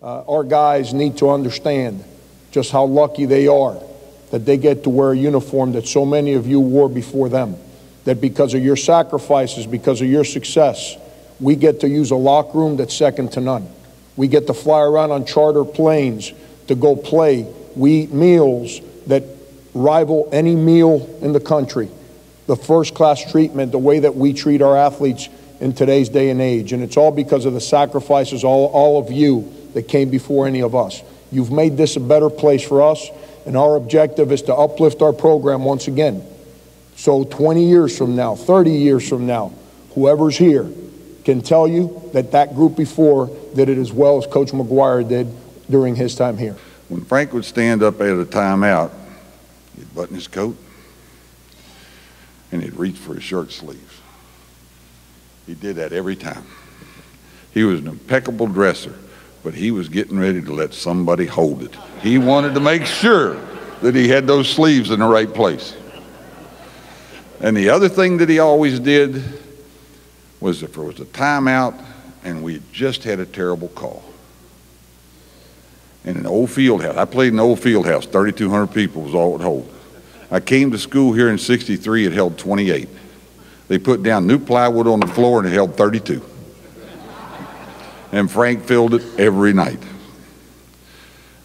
Our guys need to understand just how lucky they are that they get to wear a uniform that so many of you wore before them. That because of your sacrifices, because of your success, we get to use a locker room that's second to none. We get to fly around on charter planes to go play. We eat meals that rival any meal in the country. The first-class treatment, the way that we treat our athletes in today's day and age. And it's all because of the sacrifices, all of you that came before any of us. You've made this a better place for us, and our objective is to uplift our program once again. So 20 years from now, 30 years from now, whoever's here can tell you that that group before did it as well as Coach McGuire did during his time here. When Frank would stand up at a timeout, he'd button his coat and he'd reach for his shirt sleeves. He did that every time. He was an impeccable dresser, but he was getting ready to let somebody hold it. He wanted to make sure that he had those sleeves in the right place. And the other thing that he always did was if there was a timeout and we just had a terrible call. In an old field house, I played in an old field house, 3,200 people was all it would hold. I came to school here in '63, it held 28. They put down new plywood on the floor and it held 32. And Frank filled it every night.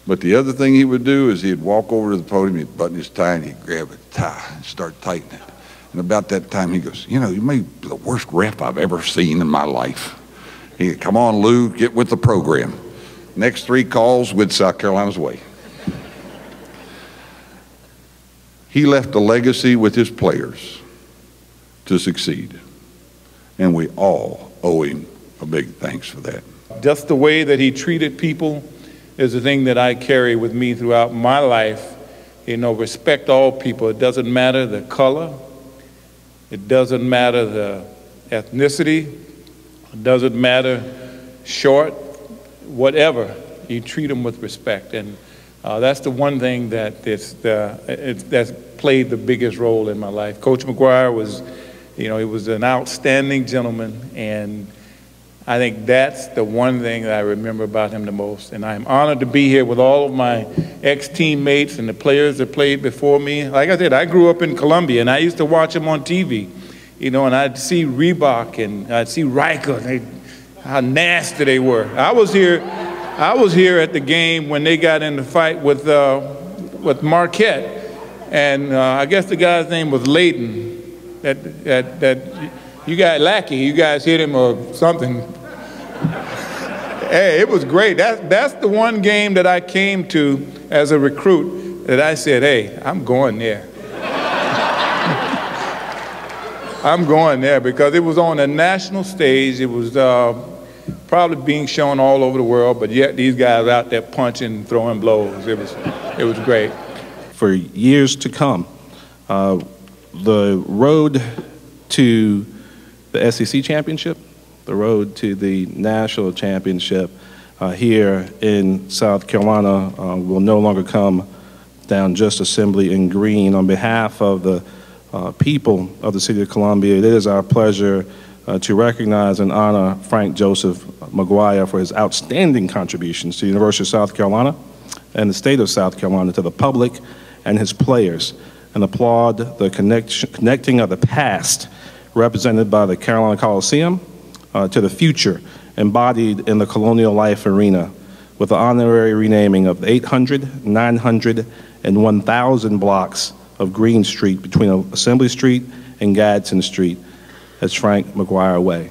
But the other thing he would do is he'd walk over to the podium, he'd button his tie, and he'd grab a tie and start tightening it. And about that time he goes, you know, you may be the worst ref I've ever seen in my life. He said, come on, Lou, get with the program. Next 3 calls with South Carolina's way. He left a legacy with his players to succeed. And we all owe him a big thanks for that. Just the way that he treated people is the thing that I carry with me throughout my life. You know, respect all people. It doesn't matter the color. It doesn't matter the ethnicity. It doesn't matter short, whatever. You treat them with respect. And that's the one thing that that's played the biggest role in my life. Coach McGuire was, you know, he was an outstanding gentleman, and I think that's the one thing that I remember about him the most. And I'm honored to be here with all of my ex-teammates and the players that played before me. Like I said, I grew up in Columbia, and I used to watch them on TV, you know, and I'd see Reebok and I'd see Riker, how nasty they were. I was here at the game when they got in the fight with Marquette, and I guess the guy's name was Layton. That you guys, Lackey, you guys hit him or something. Hey, it was great. That's the one game that I came to as a recruit that I said, hey, I'm going there. I'm going there because it was on a national stage. It was probably being shown all over the world, but yet these guys out there punching and throwing blows. It was great. For years to come, the road to the SEC championship, the road to the national championship here in South Carolina will no longer come down just Assembly and Greene. On behalf of the people of the city of Columbia, it is our pleasure to recognize and honor Frank Joseph McGuire for his outstanding contributions to the University of South Carolina and the state of South Carolina, to the public and his players, and applaud the connecting of the past represented by the Carolina Coliseum to the future embodied in the Colonial Life Arena with the honorary renaming of 800, 900, and 1,000 blocks of Greene Street between Assembly Street and Gadsden Street as Frank McGuire Way.